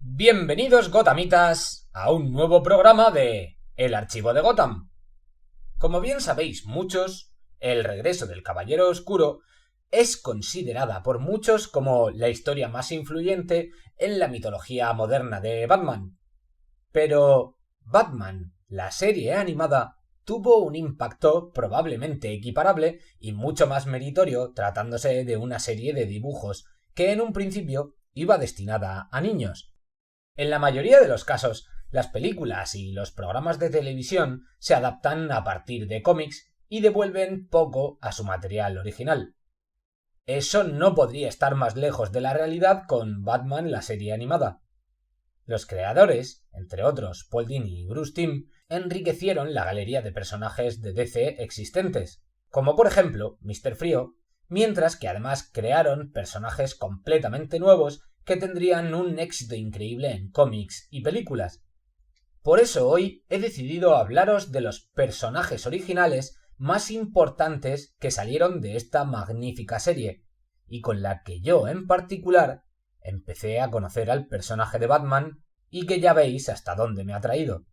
Bienvenidos Gothamitas a un nuevo programa de El Archivo de Gotham. Como bien sabéis muchos, El regreso del Caballero Oscuro es considerada por muchos como la historia más influyente en la mitología moderna de Batman. Pero Batman, la serie animada, tuvo un impacto probablemente equiparable y mucho más meritorio tratándose de una serie de dibujos que en un principio iba destinada a niños. En la mayoría de los casos, las películas y los programas de televisión se adaptan a partir de cómics y devuelven poco a su material original. Eso no podría estar más lejos de la realidad con Batman la serie animada. Los creadores, entre otros Paul Dini y Bruce Timm, enriquecieron la galería de personajes de DC existentes, como por ejemplo Mr. Frío, mientras que además crearon personajes completamente nuevos que tendrían un éxito increíble en cómics y películas. Por eso hoy he decidido hablaros de los personajes originales más importantes que salieron de esta magnífica serie, y con la que yo en particular empecé a conocer al personaje de Batman y que ya veis hasta dónde me ha traído.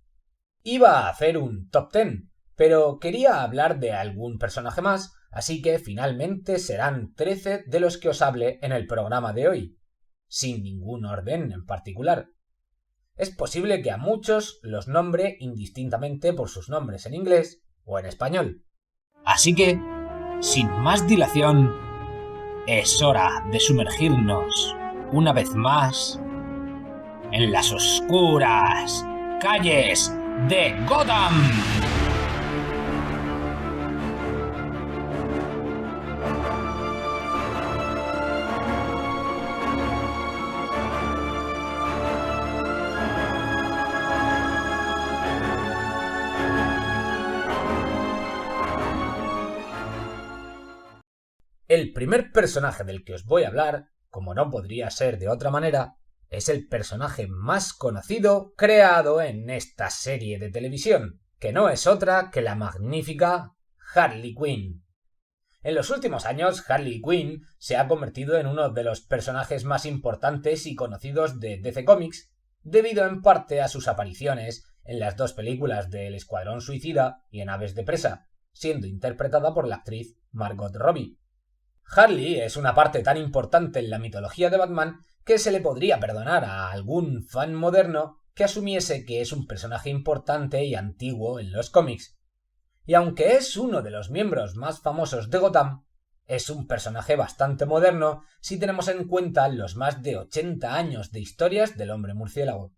Iba a hacer un top 10, pero quería hablar de algún personaje más, así que finalmente serán 13 de los que os hable en el programa de hoy, sin ningún orden en particular. Es posible que a muchos los nombre indistintamente por sus nombres en inglés o en español. Así que, sin más dilación, es hora de sumergirnos una vez más en las oscuras calles de Gotham. El primer personaje del que os voy a hablar, como no podría ser de otra manera, es el personaje más conocido creado en esta serie de televisión, que no es otra que la magnífica Harley Quinn. En los últimos años, Harley Quinn se ha convertido en uno de los personajes más importantes y conocidos de DC Comics, debido en parte a sus apariciones en las dos películas de El Escuadrón Suicida y en Aves de Presa, siendo interpretada por la actriz Margot Robbie. Harley es una parte tan importante en la mitología de Batman que se le podría perdonar a algún fan moderno que asumiese que es un personaje importante y antiguo en los cómics. Y aunque es uno de los miembros más famosos de Gotham, es un personaje bastante moderno si tenemos en cuenta los más de 80 años de historias del hombre murciélago.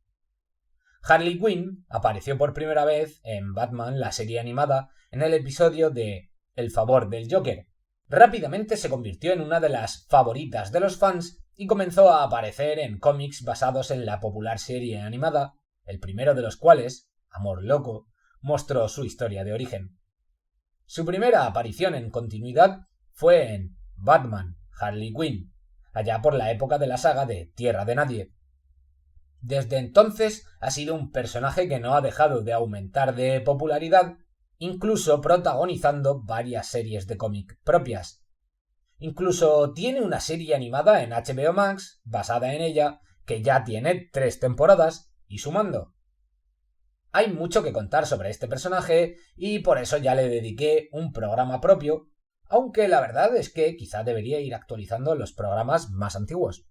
Harley Quinn apareció por primera vez en Batman la serie animada en el episodio de El favor del Joker. Rápidamente se convirtió en una de las favoritas de los fans y comenzó a aparecer en cómics basados en la popular serie animada, el primero de los cuales, Amor Loco, mostró su historia de origen. Su primera aparición en continuidad fue en Batman, Harley Quinn, allá por la época de la saga de Tierra de Nadie. Desde entonces ha sido un personaje que no ha dejado de aumentar de popularidad, incluso protagonizando varias series de cómic propias. Incluso tiene una serie animada en HBO Max, basada en ella, que ya tiene 3 temporadas, y sumando. Hay mucho que contar sobre este personaje, y por eso ya le dediqué un programa propio, aunque la verdad es que quizá debería ir actualizando los programas más antiguos.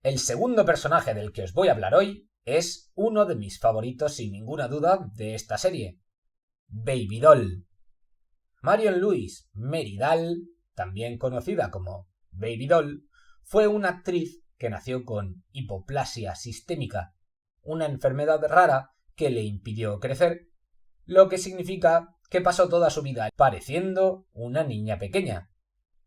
El segundo personaje del que os voy a hablar hoy es uno de mis favoritos sin ninguna duda de esta serie, Baby Doll. Marion Louise Mary Dahl, también conocida como Baby Doll, fue una actriz que nació con hipoplasia sistémica, una enfermedad rara que le impidió crecer, lo que significa que pasó toda su vida pareciendo una niña pequeña.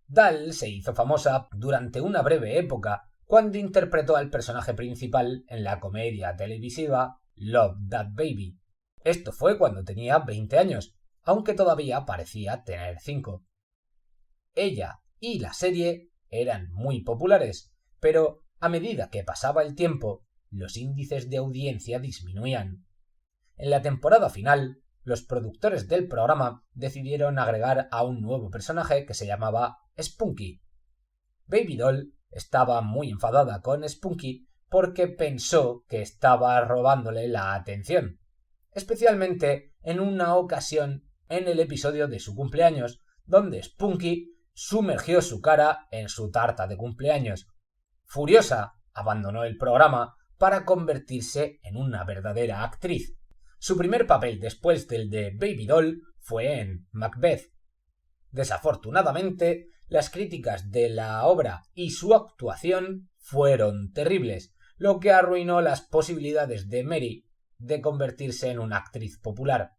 Dahl se hizo famosa durante una breve época cuando interpretó al personaje principal en la comedia televisiva Love That Baby. Esto fue cuando tenía 20 años, aunque todavía parecía tener 5. Ella y la serie eran muy populares, pero a medida que pasaba el tiempo, los índices de audiencia disminuían. En la temporada final, los productores del programa decidieron agregar a un nuevo personaje que se llamaba Spunky. Baby Doll estaba muy enfadada con Spunky porque pensó que estaba robándole la atención, especialmente en una ocasión en el episodio de su cumpleaños, donde Spunky sumergió su cara en su tarta de cumpleaños. Furiosa, abandonó el programa para convertirse en una verdadera actriz. Su primer papel después del de Baby Doll fue en Macbeth. Desafortunadamente, las críticas de la obra y su actuación fueron terribles, lo que arruinó las posibilidades de Mary de convertirse en una actriz popular.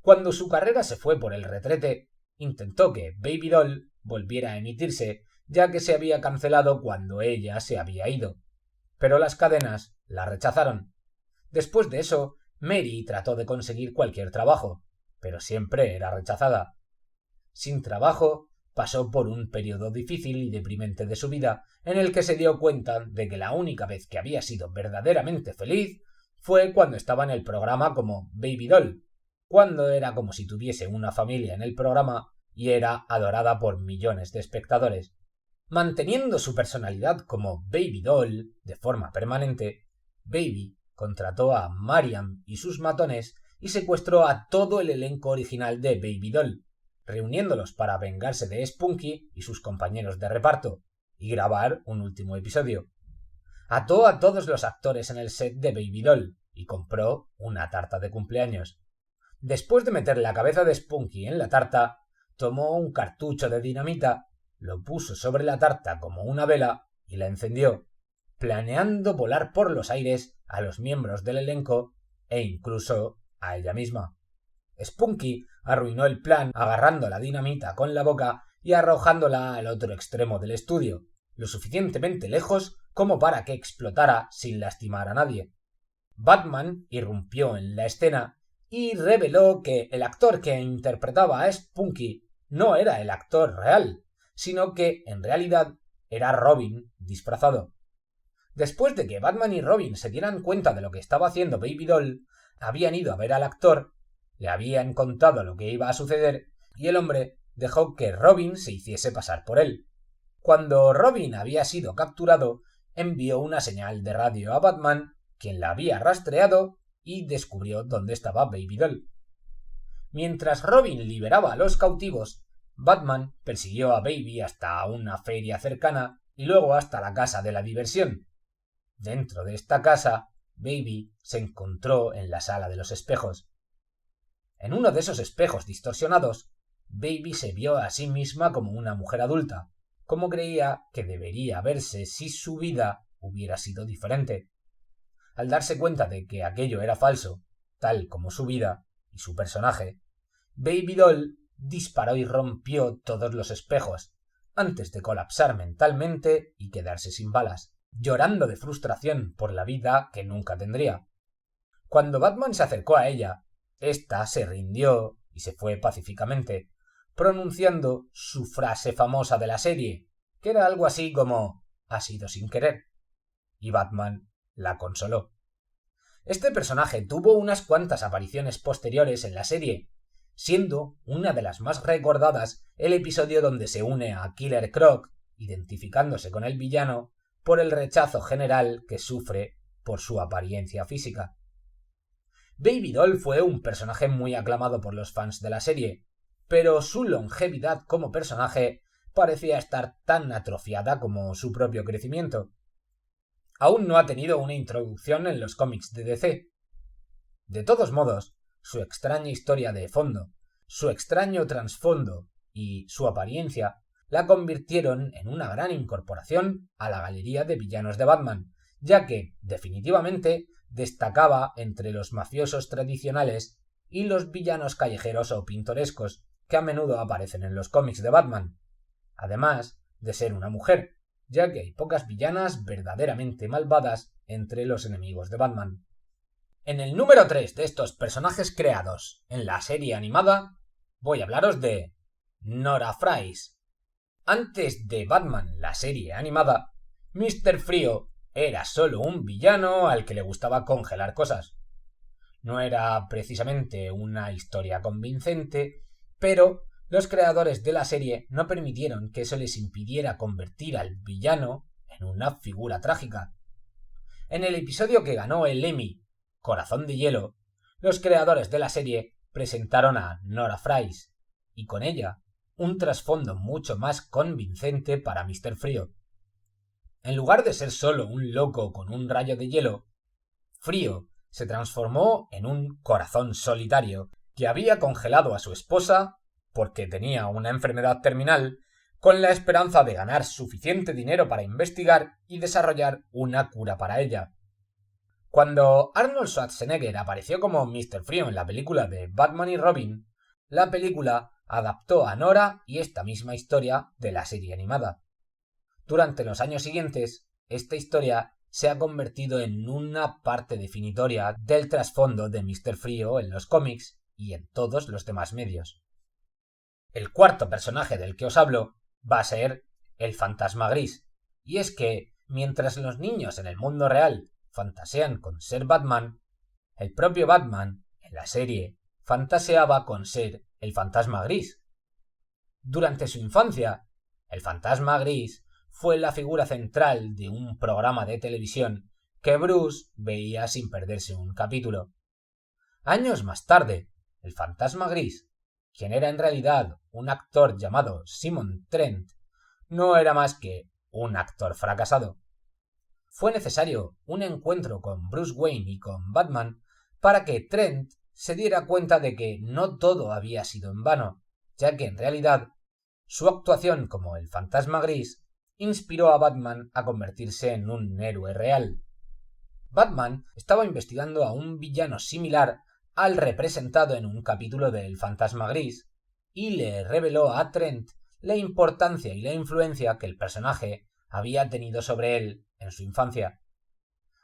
Cuando su carrera se fue por el retrete, intentó que Baby Doll volviera a emitirse, ya que se había cancelado cuando ella se había ido. Pero las cadenas la rechazaron. Después de eso, Mary trató de conseguir cualquier trabajo, pero siempre era rechazada. Sin trabajo, pasó por un periodo difícil y deprimente de su vida, en el que se dio cuenta de que la única vez que había sido verdaderamente feliz fue cuando estaba en el programa como Baby Doll, cuando era como si tuviese una familia en el programa y era adorada por millones de espectadores. Manteniendo su personalidad como Baby Doll de forma permanente, Baby contrató a Mariam y sus matones y secuestró a todo el elenco original de Baby Doll, reuniéndolos para vengarse de Spunky y sus compañeros de reparto y grabar un último episodio. Ató a todos los actores en el set de Baby Doll y compró una tarta de cumpleaños. Después de meter la cabeza de Spunky en la tarta, tomó un cartucho de dinamita, lo puso sobre la tarta como una vela y la encendió, planeando volar por los aires a los miembros del elenco e incluso a ella misma. Spunky arruinó el plan agarrando la dinamita con la boca y arrojándola al otro extremo del estudio, lo suficientemente lejos como para que explotara sin lastimar a nadie. Batman irrumpió en la escena y reveló que el actor que interpretaba a Spunky no era el actor real, sino que en realidad era Robin disfrazado. Después de que Batman y Robin se dieran cuenta de lo que estaba haciendo Baby Doll, habían ido a ver al actor, le habían contado lo que iba a suceder y el hombre dejó que Robin se hiciese pasar por él. Cuando Robin había sido capturado, envió una señal de radio a Batman, quien la había rastreado y descubrió dónde estaba Baby Doll. Mientras Robin liberaba a los cautivos, Batman persiguió a Baby hasta una feria cercana y luego hasta la casa de la diversión. Dentro de esta casa, Baby se encontró en la sala de los espejos. En uno de esos espejos distorsionados, Baby se vio a sí misma como una mujer adulta, como creía que debería verse si su vida hubiera sido diferente. Al darse cuenta de que aquello era falso, tal como su vida y su personaje, Baby Doll disparó y rompió todos los espejos, antes de colapsar mentalmente y quedarse sin balas, llorando de frustración por la vida que nunca tendría. Cuando Batman se acercó a ella, ésta se rindió y se fue pacíficamente, pronunciando su frase famosa de la serie, que era algo así como «ha sido sin querer», y Batman la consoló. Este personaje tuvo unas cuantas apariciones posteriores en la serie, siendo una de las más recordadas el episodio donde se une a Killer Croc, identificándose con el villano, por el rechazo general que sufre por su apariencia física. Baby Doll fue un personaje muy aclamado por los fans de la serie, pero su longevidad como personaje parecía estar tan atrofiada como su propio crecimiento. Aún no ha tenido una introducción en los cómics de DC. De todos modos, su extraña historia de fondo, su extraño trasfondo y su apariencia la convirtieron en una gran incorporación a la galería de villanos de Batman, ya que, definitivamente, destacaba entre los mafiosos tradicionales y los villanos callejeros o pintorescos que a menudo aparecen en los cómics de Batman, además de ser una mujer, ya que hay pocas villanas verdaderamente malvadas entre los enemigos de Batman. En el número 3 de estos personajes creados en la serie animada, voy a hablaros de Nora Fries. Antes de Batman, la serie animada, Mr. Frío era solo un villano al que le gustaba congelar cosas. No era precisamente una historia convincente, pero los creadores de la serie no permitieron que eso les impidiera convertir al villano en una figura trágica. En el episodio que ganó el Emmy, Corazón de Hielo, los creadores de la serie presentaron a Nora Fries, y con ella un trasfondo mucho más convincente para Mr. Frío. En lugar de ser solo un loco con un rayo de hielo, Frío se transformó en un corazón solitario que había congelado a su esposa porque tenía una enfermedad terminal, con la esperanza de ganar suficiente dinero para investigar y desarrollar una cura para ella. Cuando Arnold Schwarzenegger apareció como Mr. Frío en la película de Batman y Robin, la película adaptó a Nora y esta misma historia de la serie animada. Durante los años siguientes, esta historia se ha convertido en una parte definitoria del trasfondo de Mr. Frío en los cómics y en todos los demás medios. El cuarto personaje del que os hablo va a ser el Fantasma Gris, y es que, mientras los niños en el mundo real fantasean con ser Batman, el propio Batman, en la serie, fantaseaba con ser el Fantasma Gris. Durante su infancia, el Fantasma Gris fue la figura central de un programa de televisión que Bruce veía sin perderse un capítulo. Años más tarde, el Fantasma Gris, quien era en realidad un actor llamado Simon Trent, no era más que un actor fracasado. Fue necesario un encuentro con Bruce Wayne y con Batman para que Trent se diera cuenta de que no todo había sido en vano, ya que en realidad su actuación como el Fantasma Gris inspiró a Batman a convertirse en un héroe real. Batman estaba investigando a un villano similar al representado en un capítulo del Fantasma Gris y le reveló a Trent la importancia y la influencia que el personaje había tenido sobre él en su infancia.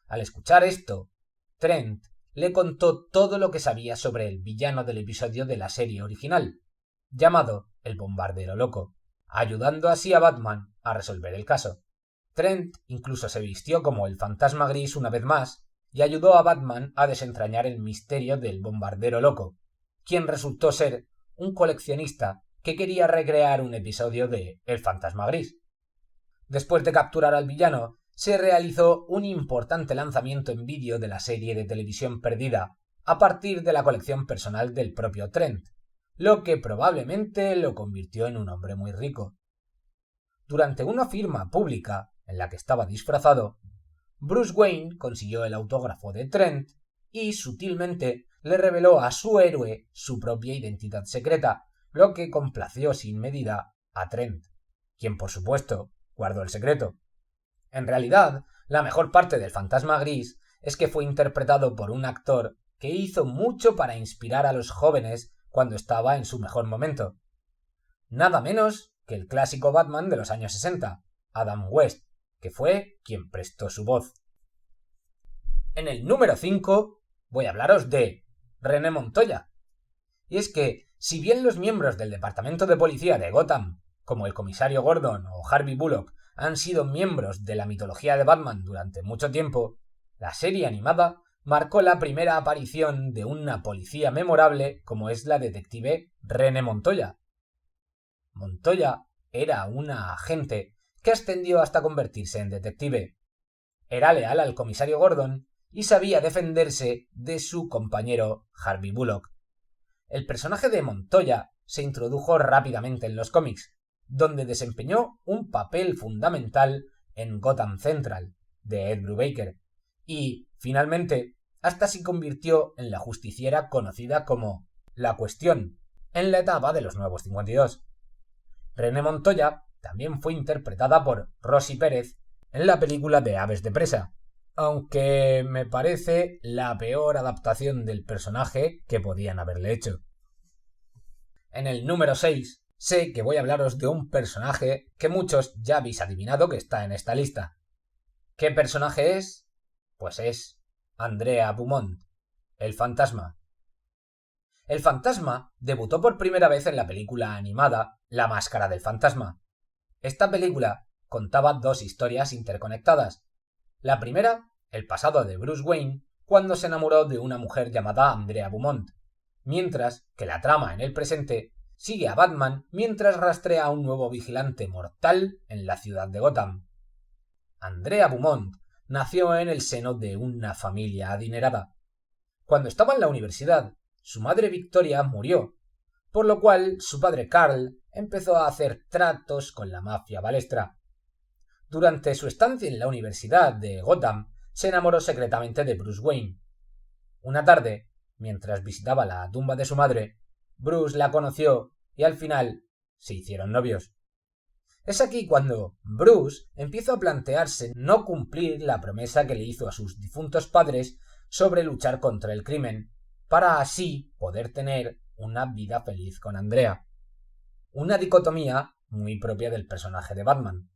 Al escuchar esto, Trent le contó todo lo que sabía sobre el villano del episodio de la serie original, llamado el Bombardero Loco, ayudando así a Batman a resolver el caso. Trent incluso se vistió como el Fantasma Gris una vez más y ayudó a Batman a desentrañar el misterio del Bombardero Loco, quien resultó ser un coleccionista que quería recrear un episodio de El Fantasma Gris. Después de capturar al villano, se realizó un importante lanzamiento en vídeo de la serie de televisión perdida a partir de la colección personal del propio Trent, lo que probablemente lo convirtió en un hombre muy rico. Durante una firma pública en la que estaba disfrazado, Bruce Wayne consiguió el autógrafo de Trent y sutilmente le reveló a su héroe su propia identidad secreta, lo que complació sin medida a Trent, quien por supuesto guardó el secreto. En realidad, la mejor parte del Fantasma Gris es que fue interpretado por un actor que hizo mucho para inspirar a los jóvenes cuando estaba en su mejor momento. Nada menos que el clásico Batman de los años 60, Adam West, que fue quien prestó su voz. En el número 5 voy a hablaros de René Montoya. Y es que, si bien los miembros del departamento de policía de Gotham, como el comisario Gordon o Harvey Bullock, han sido miembros de la mitología de Batman durante mucho tiempo, la serie animada marcó la primera aparición de una policía memorable como es la detective René Montoya. Montoya era una agente que ascendió hasta convertirse en detective. Era leal al comisario Gordon y sabía defenderse de su compañero Harvey Bullock. El personaje de Montoya se introdujo rápidamente en los cómics, donde desempeñó un papel fundamental en Gotham Central, de Ed Brubaker, y, finalmente, hasta se convirtió en la justiciera conocida como La Cuestión, en la etapa de los Nuevos 52. René Montoya también fue interpretada por Rosy Pérez en la película de Aves de Presa, aunque me parece la peor adaptación del personaje que podían haberle hecho. En el número 6 sé que voy a hablaros de un personaje que muchos ya habéis adivinado que está en esta lista. ¿Qué personaje es? Pues es Andrea Beaumont, el fantasma. El fantasma debutó por primera vez en la película animada La Máscara del Fantasma. Esta película contaba dos historias interconectadas. La primera, el pasado de Bruce Wayne, cuando se enamoró de una mujer llamada Andrea Beaumont, mientras que la trama en el presente sigue a Batman mientras rastrea a un nuevo vigilante mortal en la ciudad de Gotham. Andrea Beaumont nació en el seno de una familia adinerada. Cuando estaba en la universidad, su madre Victoria murió, por lo cual su padre Carl empezó a hacer tratos con la mafia balestra. Durante su estancia en la Universidad de Gotham, se enamoró secretamente de Bruce Wayne. Una tarde, mientras visitaba la tumba de su madre, Bruce la conoció y al final se hicieron novios. Es aquí cuando Bruce empieza a plantearse no cumplir la promesa que le hizo a sus difuntos padres sobre luchar contra el crimen, para así poder tener una vida feliz con Andrea. Una dicotomía muy propia del personaje de Batman.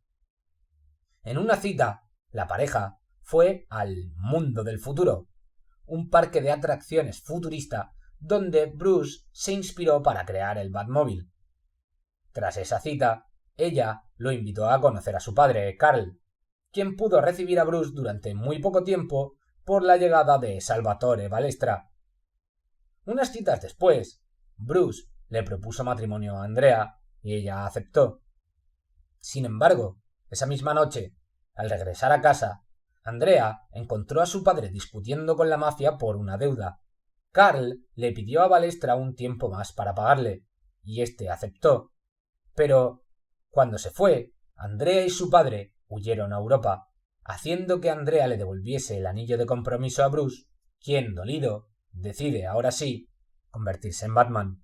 En una cita, la pareja fue al mundo del futuro, un parque de atracciones futurista donde Bruce se inspiró para crear el Batmóvil. Tras esa cita, ella lo invitó a conocer a su padre, Carl, quien pudo recibir a Bruce durante muy poco tiempo por la llegada de Salvatore Balestra. Unas citas después, Bruce le propuso matrimonio a Andrea y ella aceptó. Sin embargo, esa misma noche, al regresar a casa, Andrea encontró a su padre discutiendo con la mafia por una deuda. Carl le pidió a Balestra un tiempo más para pagarle, y éste aceptó. Pero, cuando se fue, Andrea y su padre huyeron a Europa, haciendo que Andrea le devolviese el anillo de compromiso a Bruce, quien, dolido, decide, ahora sí, convertirse en Batman.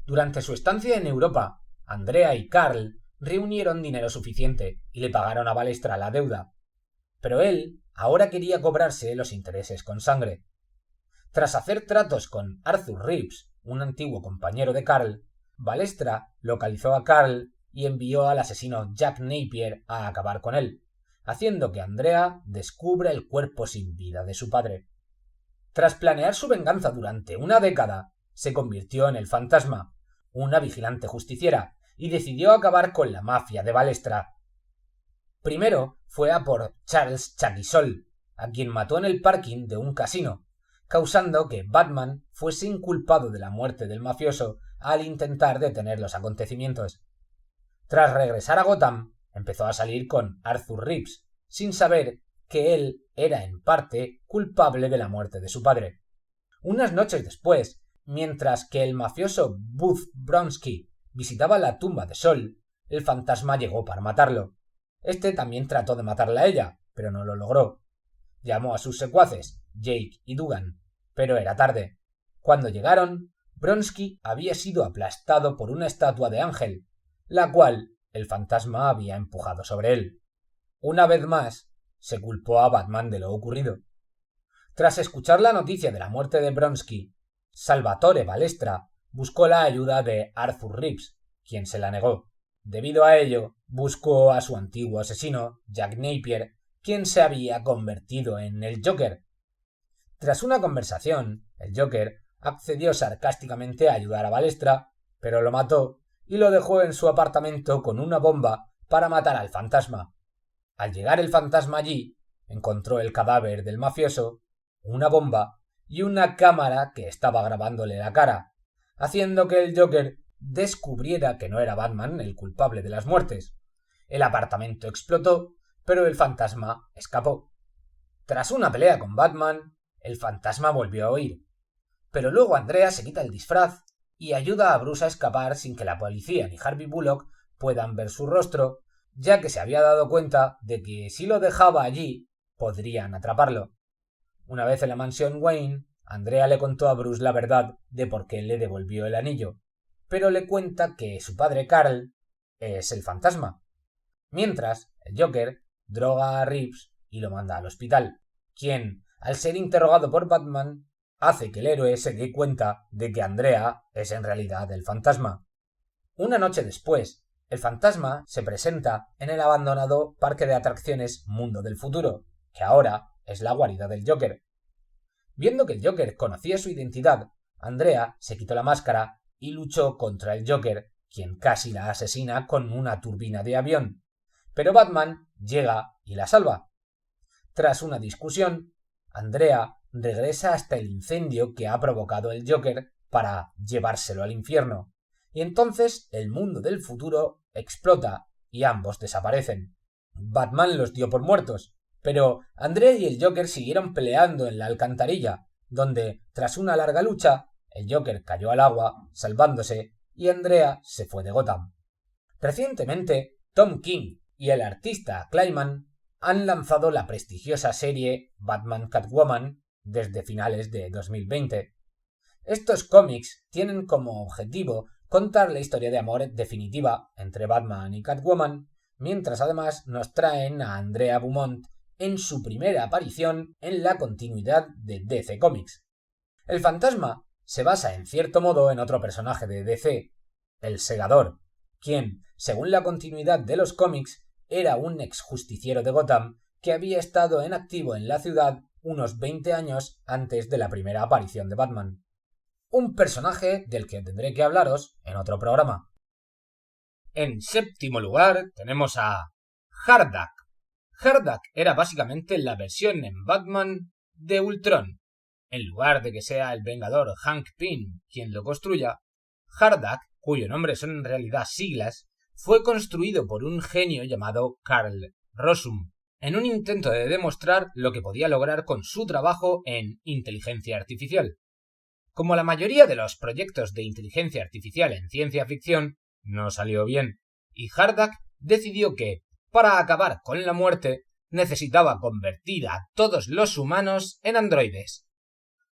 Durante su estancia en Europa, Andrea y Carl reunieron dinero suficiente y le pagaron a Balestra la deuda. Pero él ahora quería cobrarse los intereses con sangre. Tras hacer tratos con Arthur Reeves, un antiguo compañero de Carl, Balestra localizó a Carl y envió al asesino Jack Napier a acabar con él, haciendo que Andrea descubra el cuerpo sin vida de su padre. Tras planear su venganza durante una década, se convirtió en el Fantasma, una vigilante justiciera, y decidió acabar con la mafia de Balestra. Primero fue a por Charles Chaquisol, a quien mató en el parking de un casino, causando que Batman fuese inculpado de la muerte del mafioso al intentar detener los acontecimientos. Tras regresar a Gotham, empezó a salir con Arthur Reeves, sin saber que él era en parte culpable de la muerte de su padre. Unas noches después, mientras que el mafioso Buzz Bronski visitaba la tumba de Sol, el fantasma llegó para matarlo. Este también trató de matarla a ella, pero no lo logró. Llamó a sus secuaces, Jake y Dugan, pero era tarde. Cuando llegaron, Bronski había sido aplastado por una estatua de ángel, la cual el fantasma había empujado sobre él. Una vez más, se culpó a Batman de lo ocurrido. Tras escuchar la noticia de la muerte de Bronski, Salvatore Balestra buscó la ayuda de Arthur Reeves, quien se la negó. Debido a ello, buscó a su antiguo asesino, Jack Napier, quien se había convertido en el Joker. Tras una conversación, el Joker accedió sarcásticamente a ayudar a Balestra, pero lo mató y lo dejó en su apartamento con una bomba para matar al fantasma. Al llegar el fantasma allí, encontró el cadáver del mafioso, una bomba y una cámara que estaba grabándole la cara, haciendo que el Joker descubriera que no era Batman el culpable de las muertes. El apartamento explotó, pero el fantasma escapó. Tras una pelea con Batman, el fantasma volvió a huir. Pero luego Andrea se quita el disfraz y ayuda a Bruce a escapar sin que la policía ni Harvey Bullock puedan ver su rostro, ya que se había dado cuenta de que si lo dejaba allí, podrían atraparlo. Una vez en la mansión Wayne, Andrea le contó a Bruce la verdad de por qué le devolvió el anillo, pero le cuenta que su padre Carl es el fantasma. Mientras, el Joker droga a Reeves y lo manda al hospital, quien, al ser interrogado por Batman, hace que el héroe se dé cuenta de que Andrea es en realidad el fantasma. Una noche después, el fantasma se presenta en el abandonado parque de atracciones Mundo del Futuro, que ahora es la guarida del Joker. Viendo que el Joker conocía su identidad, Andrea se quitó la máscara y luchó contra el Joker, quien casi la asesina con una turbina de avión. Pero Batman llega y la salva. Tras una discusión, Andrea regresa hasta el incendio que ha provocado el Joker para llevárselo al infierno, y entonces el mundo del futuro explota y ambos desaparecen. Batman los dio por muertos, Pero Andrea y el Joker siguieron peleando en la alcantarilla, donde, tras una larga lucha, el Joker cayó al agua, salvándose, y Andrea se fue de Gotham. Recientemente, Tom King y el artista Kleiman han lanzado la prestigiosa serie Batman-Catwoman desde finales de 2020. Estos cómics tienen como objetivo contar la historia de amor definitiva entre Batman y Catwoman, mientras además nos traen a Andrea Beaumont en su primera aparición en la continuidad de DC Comics. El fantasma se basa en cierto modo en otro personaje de DC, el Segador, quien, según la continuidad de los cómics, era un exjusticiero de Gotham que había estado en activo en la ciudad unos 20 años antes de la primera aparición de Batman. Un personaje del que tendré que hablaros en otro programa. En séptimo lugar tenemos a Hardak. Hardak era básicamente la versión en Batman de Ultron. En lugar de que sea el Vengador Hank Pym quien lo construya, Hardak, cuyo nombre son en realidad siglas, fue construido por un genio llamado Carl Rossum, en un intento de demostrar lo que podía lograr con su trabajo en inteligencia artificial. Como la mayoría de los proyectos de inteligencia artificial en ciencia ficción, no salió bien, y Hardak decidió que, para acabar con la muerte, necesitaba convertir a todos los humanos en androides.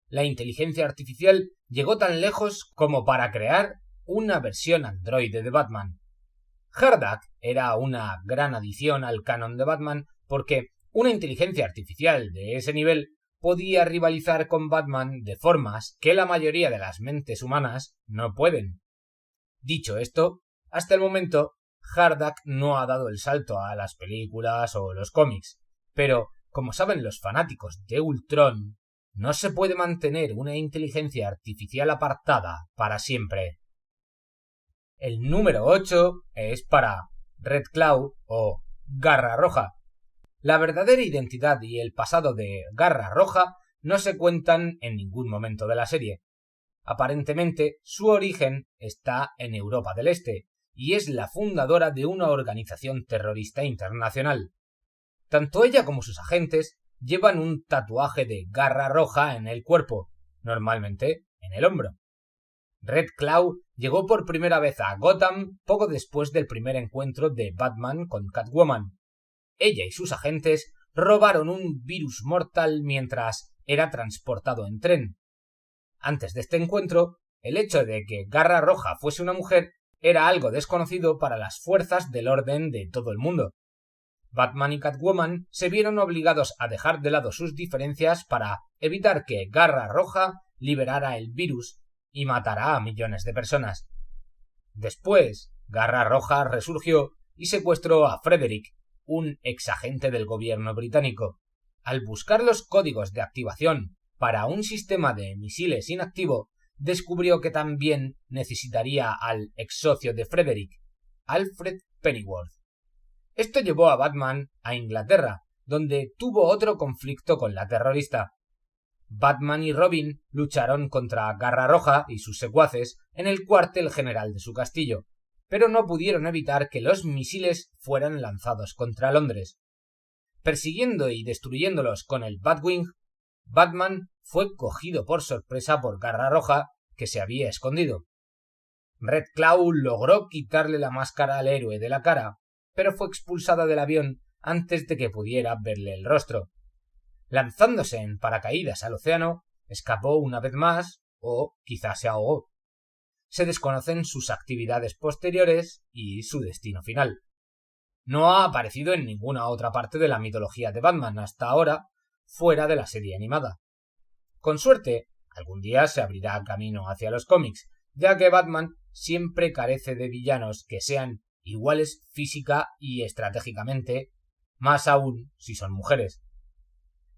La inteligencia artificial llegó tan lejos como para crear una versión androide de Batman. Hardak era una gran adición al canon de Batman porque una inteligencia artificial de ese nivel podía rivalizar con Batman de formas que la mayoría de las mentes humanas no pueden. Dicho esto, hasta el momento, Hardak no ha dado el salto a las películas o los cómics, pero, como saben los fanáticos de Ultron, no se puede mantener una inteligencia artificial apartada para siempre. El número 8 es para Red Claw o Garra Roja. La verdadera identidad y el pasado de Garra Roja no se cuentan en ningún momento de la serie. Aparentemente, su origen está en Europa del Este, y es la fundadora de una organización terrorista internacional. Tanto ella como sus agentes llevan un tatuaje de Garra Roja en el cuerpo, normalmente en el hombro. Red Claw llegó por primera vez a Gotham poco después del primer encuentro de Batman con Catwoman. Ella y sus agentes robaron un virus mortal mientras era transportado en tren. Antes de este encuentro, el hecho de que Garra Roja fuese una mujer era algo desconocido para las fuerzas del orden de todo el mundo. Batman y Catwoman se vieron obligados a dejar de lado sus diferencias para evitar que Garra Roja liberara el virus y matara a millones de personas. Después, Garra Roja resurgió y secuestró a Frederick, un exagente del gobierno británico. Al buscar los códigos de activación para un sistema de misiles inactivo, descubrió que también necesitaría al ex socio de Frederick, Alfred Pennyworth. Esto llevó a Batman a Inglaterra, donde tuvo otro conflicto con la terrorista. Batman y Robin lucharon contra Garra Roja y sus secuaces en el cuartel general de su castillo, pero no pudieron evitar que los misiles fueran lanzados contra Londres. Persiguiendo y destruyéndolos con el Batwing, Batman fue cogido por sorpresa por Garra Roja, que se había escondido. Red Claw logró quitarle la máscara al héroe de la cara, pero fue expulsada del avión antes de que pudiera verle el rostro. Lanzándose en paracaídas al océano, escapó una vez más, o quizás se ahogó. Se desconocen sus actividades posteriores y su destino final. No ha aparecido en ninguna otra parte de la mitología de Batman hasta ahora, fuera de la serie animada. Con suerte, algún día se abrirá camino hacia los cómics, ya que Batman siempre carece de villanos que sean iguales física y estratégicamente, más aún si son mujeres.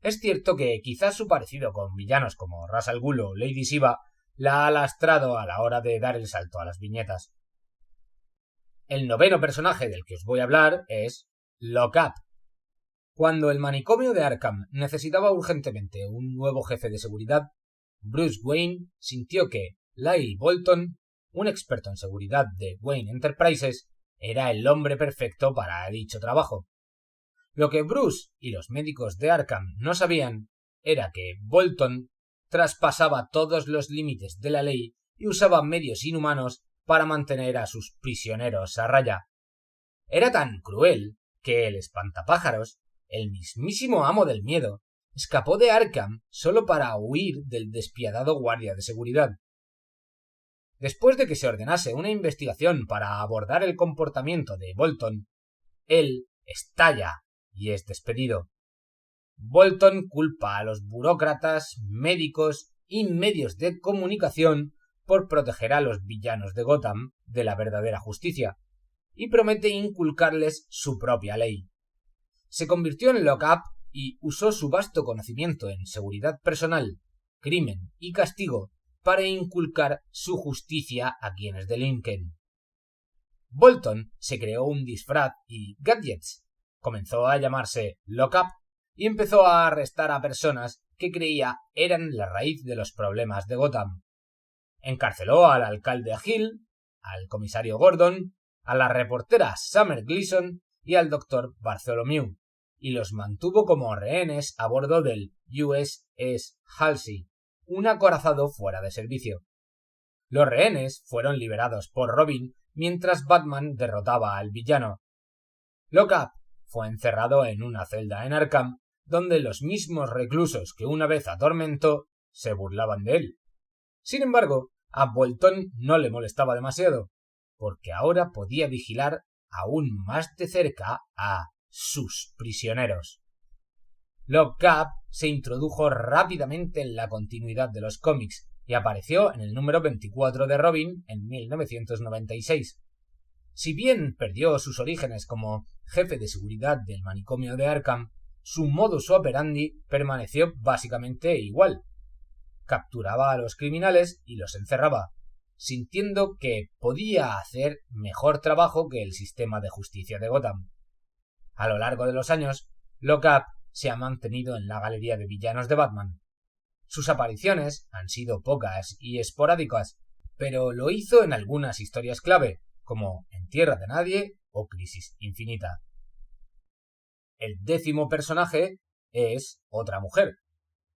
Es cierto que quizás su parecido con villanos como Ra's al Ghul o Lady Shiva la ha lastrado a la hora de dar el salto a las viñetas. El noveno personaje del que os voy a hablar es Lock-Up. Cuando el manicomio de Arkham necesitaba urgentemente un nuevo jefe de seguridad, Bruce Wayne sintió que Lyle Bolton, un experto en seguridad de Wayne Enterprises, era el hombre perfecto para dicho trabajo. Lo que Bruce y los médicos de Arkham no sabían era que Bolton traspasaba todos los límites de la ley y usaba medios inhumanos para mantener a sus prisioneros a raya. Era tan cruel que el espantapájaros, el mismísimo amo del miedo, escapó de Arkham solo para huir del despiadado guardia de seguridad. Después de que se ordenase una investigación para abordar el comportamiento de Bolton, él estalla y es despedido. Bolton culpa a los burócratas, médicos y medios de comunicación por proteger a los villanos de Gotham de la verdadera justicia, y promete inculcarles su propia ley. Se convirtió en Lock-Up y usó su vasto conocimiento en seguridad personal, crimen y castigo para inculcar su justicia a quienes delinquen. Bolton se creó un disfraz y gadgets, comenzó a llamarse Lock-Up y empezó a arrestar a personas que creía eran la raíz de los problemas de Gotham. Encarceló al alcalde Hill, al comisario Gordon, a la reportera Summer Gleason y al doctor Bartholomew, y los mantuvo como rehenes a bordo del USS Halsey, un acorazado fuera de servicio. Los rehenes fueron liberados por Robin mientras Batman derrotaba al villano. Lock-Up fue encerrado en una celda en Arkham, donde los mismos reclusos que una vez atormentó se burlaban de él. Sin embargo, a Bolton no le molestaba demasiado, porque ahora podía vigilar aún más de cerca a sus prisioneros. Lock-Up se introdujo rápidamente en la continuidad de los cómics y apareció en el número 24 de Robin en 1996. Si bien perdió sus orígenes como jefe de seguridad del manicomio de Arkham, su modus operandi permaneció básicamente igual. Capturaba a los criminales y los encerraba, sintiendo que podía hacer mejor trabajo que el sistema de justicia de Gotham. A lo largo de los años, Lock-Up se ha mantenido en la galería de villanos de Batman. Sus apariciones han sido pocas y esporádicas, pero lo hizo en algunas historias clave, como En Tierra de Nadie o Crisis Infinita. El 10º personaje es otra mujer,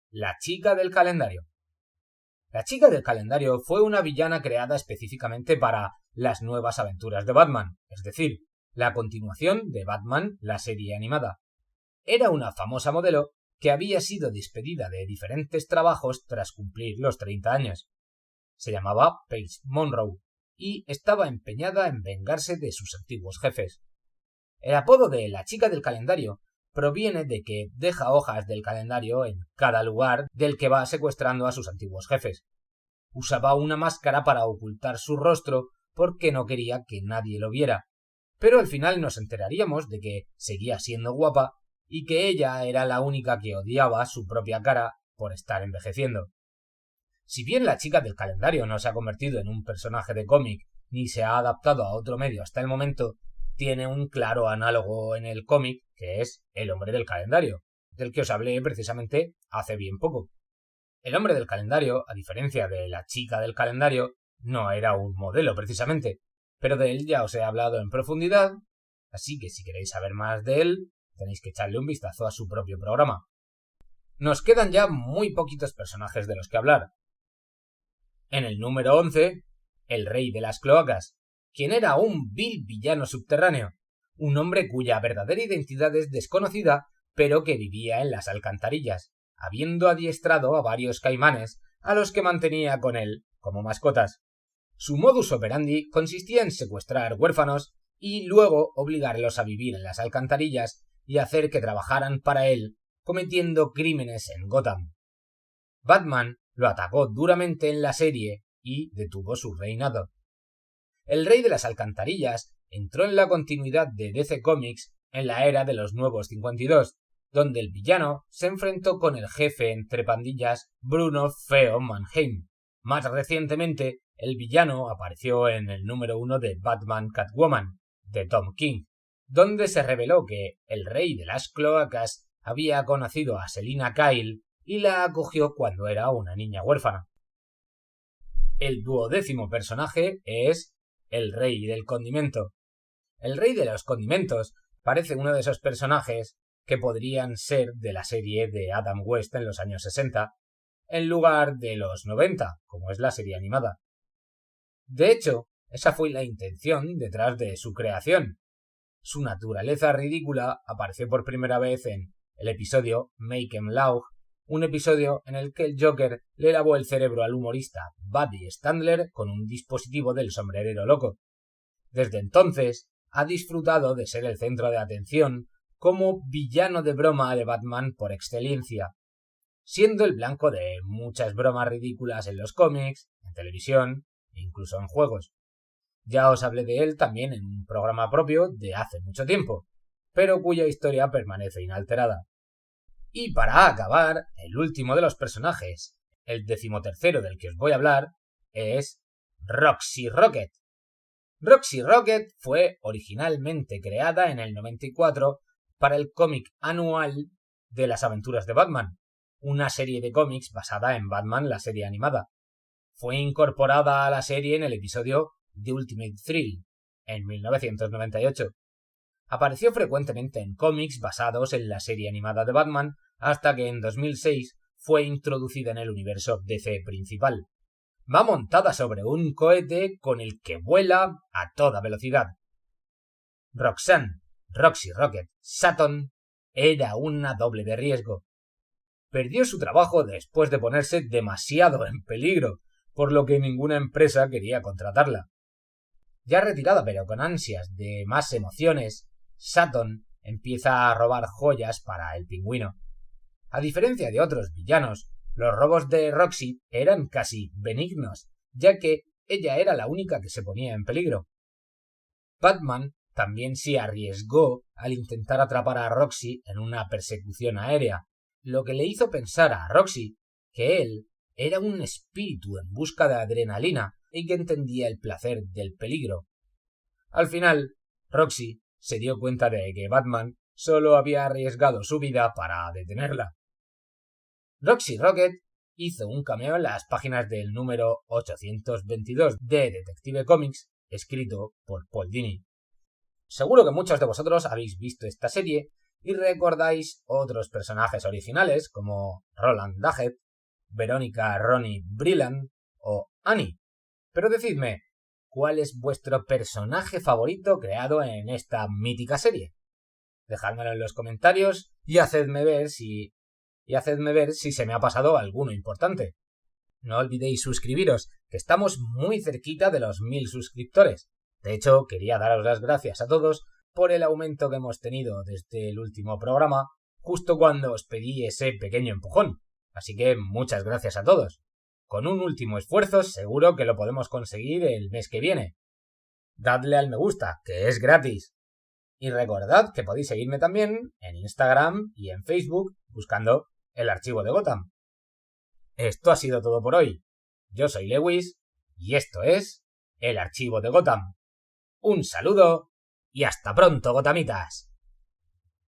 la Chica del Calendario. La Chica del Calendario fue una villana creada específicamente para las nuevas aventuras de Batman, es decir, la continuación de Batman, la serie animada. Era una famosa modelo que había sido despedida de diferentes trabajos tras cumplir los 30 años. Se llamaba Paige Monroe y estaba empeñada en vengarse de sus antiguos jefes. El apodo de la Chica del Calendario proviene de que deja hojas del calendario en cada lugar del que va secuestrando a sus antiguos jefes. Usaba una máscara para ocultar su rostro porque no quería que nadie lo viera, pero al final nos enteraríamos de que seguía siendo guapa y que ella era la única que odiaba su propia cara por estar envejeciendo. Si bien la Chica del Calendario no se ha convertido en un personaje de cómic ni se ha adaptado a otro medio hasta el momento, tiene un claro análogo en el cómic, que es El Hombre del Calendario, del que os hablé precisamente hace bien poco. El Hombre del Calendario, a diferencia de la Chica del Calendario, no era un modelo precisamente, pero de él ya os he hablado en profundidad, así que si queréis saber más de él, tenéis que echarle un vistazo a su propio programa. Nos quedan ya muy poquitos personajes de los que hablar. En el número 11, el Rey de las Cloacas, quien era un vil villano subterráneo, un hombre cuya verdadera identidad es desconocida, pero que vivía en las alcantarillas, habiendo adiestrado a varios caimanes a los que mantenía con él como mascotas. Su modus operandi consistía en secuestrar huérfanos y luego obligarlos a vivir en las alcantarillas y hacer que trabajaran para él, cometiendo crímenes en Gotham. Batman lo atacó duramente en la serie y detuvo su reinado. El Rey de las Alcantarillas entró en la continuidad de DC Comics en la era de los Nuevos 52, donde el villano se enfrentó con el jefe entre pandillas Bruno Feo Mannheim. Más recientemente, el villano apareció en el número 1 de Batman Catwoman, de Tom King, donde se reveló que el Rey de las Cloacas había conocido a Selina Kyle y la acogió cuando era una niña huérfana. El 12º personaje es el Rey del Condimento. El Rey de los Condimentos parece uno de esos personajes que podrían ser de la serie de Adam West en los años 60, en lugar de los 90, como es la serie animada. De hecho, esa fue la intención detrás de su creación. Su naturaleza ridícula apareció por primera vez en el episodio Make 'Em Laugh, un episodio en el que el Joker le lavó el cerebro al humorista Buddy Standler con un dispositivo del sombrerero loco. Desde entonces, ha disfrutado de ser el centro de atención como villano de broma de Batman por excelencia, siendo el blanco de muchas bromas ridículas en los cómics, en televisión e incluso en juegos. Ya os hablé de él también en un programa propio de hace mucho tiempo, pero cuya historia permanece inalterada. Y para acabar, el último de los personajes, el 13º del que os voy a hablar, es Roxy Rocket. Roxy Rocket fue originalmente creada en el 94 para el cómic anual de las aventuras de Batman, una serie de cómics basada en Batman, la serie animada. Fue incorporada a la serie en el episodio The Ultimate Thrill, en 1998. Apareció frecuentemente en cómics basados en la serie animada de Batman hasta que en 2006 fue introducida en el universo DC principal. Va montada sobre un cohete con el que vuela a toda velocidad. Roxanne, Roxy Rocket, Sutton era una doble de riesgo. Perdió su trabajo después de ponerse demasiado en peligro, por lo que ninguna empresa quería contratarla. Ya retirada pero con ansias de más emociones, Sutton empieza a robar joyas para el Pingüino. A diferencia de otros villanos, los robos de Roxy eran casi benignos, ya que ella era la única que se ponía en peligro. Batman también se arriesgó al intentar atrapar a Roxy en una persecución aérea, lo que le hizo pensar a Roxy que él era un espíritu en busca de adrenalina y que entendía el placer del peligro. Al final, Roxy se dio cuenta de que Batman solo había arriesgado su vida para detenerla. Roxy Rocket hizo un cameo en las páginas del número 822 de Detective Comics, escrito por Paul Dini. Seguro que muchos de vosotros habéis visto esta serie y recordáis otros personajes originales como Roland Daggett, Verónica Ronnie Brilland o Annie. Pero decidme, ¿cuál es vuestro personaje favorito creado en esta mítica serie? Dejádmelo en los comentarios y hacedme ver si se me ha pasado alguno importante. No olvidéis suscribiros, que estamos muy cerquita de los 1000 suscriptores. De hecho, quería daros las gracias a todos por el aumento que hemos tenido desde el último programa, justo cuando os pedí ese pequeño empujón. Así que muchas gracias a todos. Con un último esfuerzo seguro que lo podemos conseguir el mes que viene. Dadle al me gusta, que es gratis. Y recordad que podéis seguirme también en Instagram y en Facebook buscando el archivo de Gotham. Esto ha sido todo por hoy. Yo soy Lewis y esto es el archivo de Gotham. Un saludo y hasta pronto, Gothamitas.